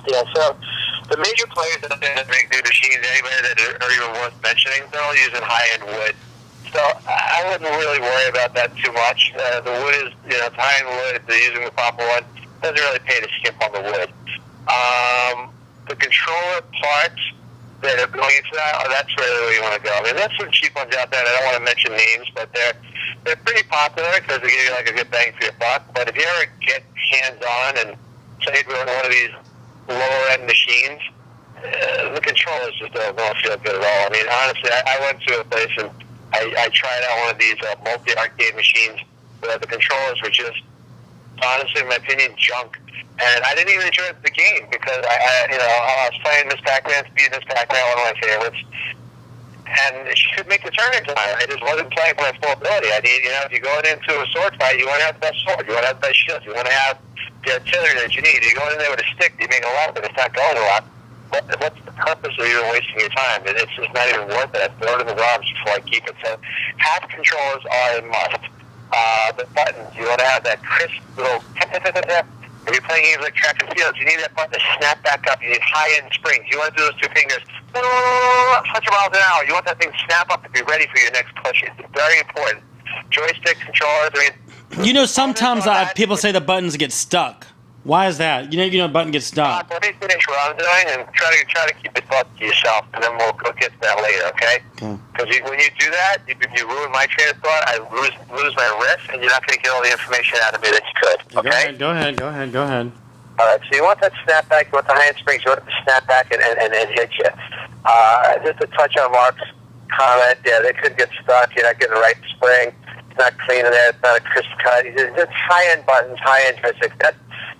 Yeah, so the major players that make new machines, anybody that are even worth mentioning, they're all using high-end wood. So I wouldn't really worry about that too much. The wood is, it's high-end wood. If they're using the proper one, it doesn't really pay to skimp on the wood. The controller parts that are going into that, that's really where you want to go. I mean, there's some cheap ones out there, and I don't want to mention names, but they're pretty popular because they give you like a good bang for your buck. But if you ever get hands-on and play with one of these lower-end machines, the controllers just don't feel good at all. I mean, honestly, I went to a place and I tried out one of these multi-arcade machines where the controllers were just, honestly, in my opinion, junk. And I didn't even enjoy the game because I was playing Miss Pac-Man, speed Miss Pac-Man, one of my favorites. And she could make the turn in time. I just wasn't playing for my full ability. I need, if you're going into a sword fight, you want to have the best sword. You want to have the best shield. You want to have the artillery that you need. You're going in there with a stick. You make a lot, but it's not going a lot. What's the purpose of even wasting your time? It's just not even worth it. I throw it in the garbage before I keep it. So half controllers are a must. The buttons, you want to have that crisp little if you're playing games like track and field, you need that button to snap back up. You need high-end springs. You want to do those two fingers, 100 miles an hour. You want that thing to snap up to be ready for your next push. It's very important. Joystick controllers, sometimes people say the buttons get stuck. Why is that? The button gets stuck. Let me finish what I'm doing and try to keep the thought to yourself, and then we'll get to that later, okay? Because when you do that, you ruin my train of thought. I lose my wrist, and you're not going to get all the information out of me that you could, okay? Go ahead. All right, so you want that snapback, you want the high-end springs, you want it to snap back and hit you. Just to touch on Mark's comment, they could get stuck. You're not getting the right spring. It's not clean in there. It's not a crisp cut. It's high-end buttons, high-end joysticks. That's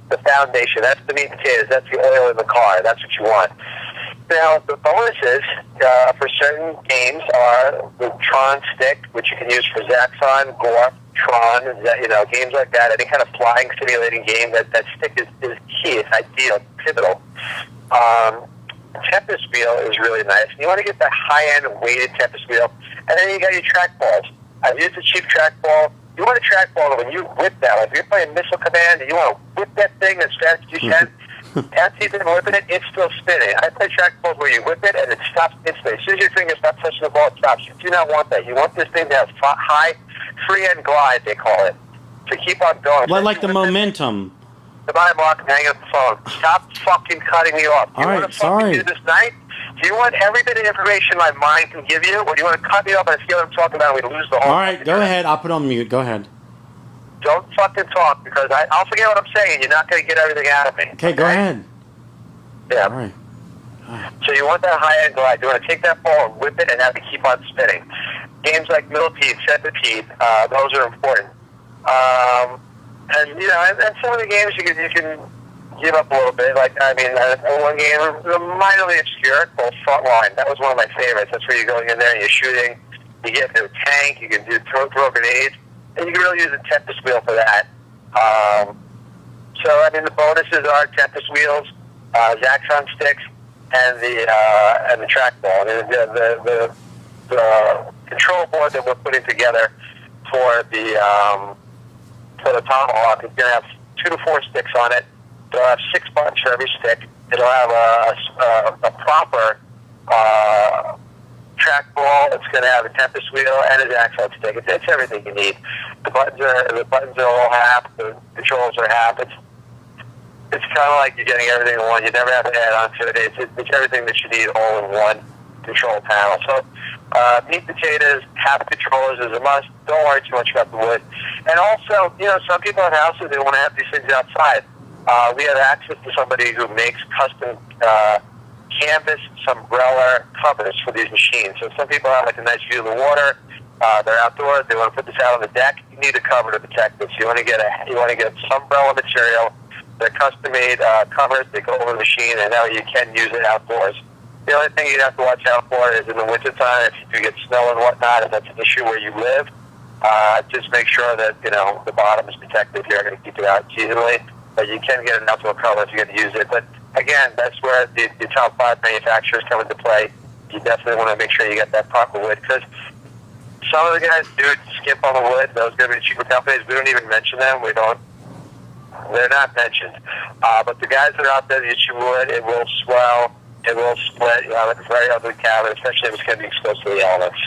the foundation. That's the meat and potatoes. That's the oil in the car. That's what you want. Now, the bonuses for certain games are the Tron stick, which you can use for Zaxxon, Gorf, Tron, games like that. Any kind of flying simulating game, that stick is key. It's ideal. It's pivotal. Tempest wheel is really nice. You want to get that high-end weighted Tempest wheel. And then you got your trackballs. I've used a cheap trackball. You want a trackball that when you whip that, like if you're playing Missile Command and you want to whip that thing as fast as you can, after you've been whipping it, it's still spinning. I play trackballs where you whip it and it stops instantly. As soon as your finger stops touching the ball, it stops. You do not want that. You want this thing to have high free-end glide, they call it, to keep on going. Well, like the momentum. Goodbye, Mark. I'm hanging up the phone. Stop fucking cutting me off. All right, sorry. Do this night? Do you want every bit of information my mind can give you, or do you want to cut me off and I feel what I'm talking about and we lose the whole... All right, go ahead. I'll put on mute. Go ahead. Don't fucking talk, because I'll forget what I'm saying. You're not going to get everything out of me. Okay, go ahead. Yeah. All right. So you want that high-end glide. You want to take that ball and whip it and have it keep on spinning. Games like Millipede, Centipede, those are important. And some of the games you can give up a little bit. Like, one game, minorly obscure, called Frontline. That was one of my favorites. That's where you're going in there and you're shooting. You get into a tank. You can throw grenades. And you can really use a Tempest wheel for that. The bonuses are Tempest wheels, Zaxxon sticks, and the trackball. The control board that we're putting together for the Tomahawk is going to have 2 to 4 sticks on it. It'll have 6 buttons for every stick. It'll have a proper trackball. It's going to have a Tempest wheel and a Zaxxon stick. It's everything you need. The buttons are all half. The controls are half. It's kind of like you're getting everything in one. You never have to add on to it. It's everything that you need all in one control panel. So meat potatoes, half controllers is a must. Don't worry too much about the wood. And also, some people have houses, they want to have these things outside. We have access to somebody who makes custom canvas umbrella covers for these machines. So some people have like a nice view of the water. They're outdoors. They want to put this out on the deck. You need a cover to protect this. You want to get some umbrella material. They're custom made covers. They go over the machine, and now you can use it outdoors. The only thing you have to watch out for is in the wintertime, if you do get snow and whatnot, if that's an issue where you live, just make sure that the bottom is protected. You're going to keep it out seasonally, but you can get an outdoor cover if you're going to use it. But again, that's where the top 5 manufacturers come into play. You definitely want to make sure you get that proper wood, because some of the guys do skimp on the wood. Those going to be cheaper companies. We don't even mention them. We don't They're not mentioned. But the guys that are out there that you would, it will swell, it will split. You have a very ugly cavity, especially if it's going to be exposed to the elements.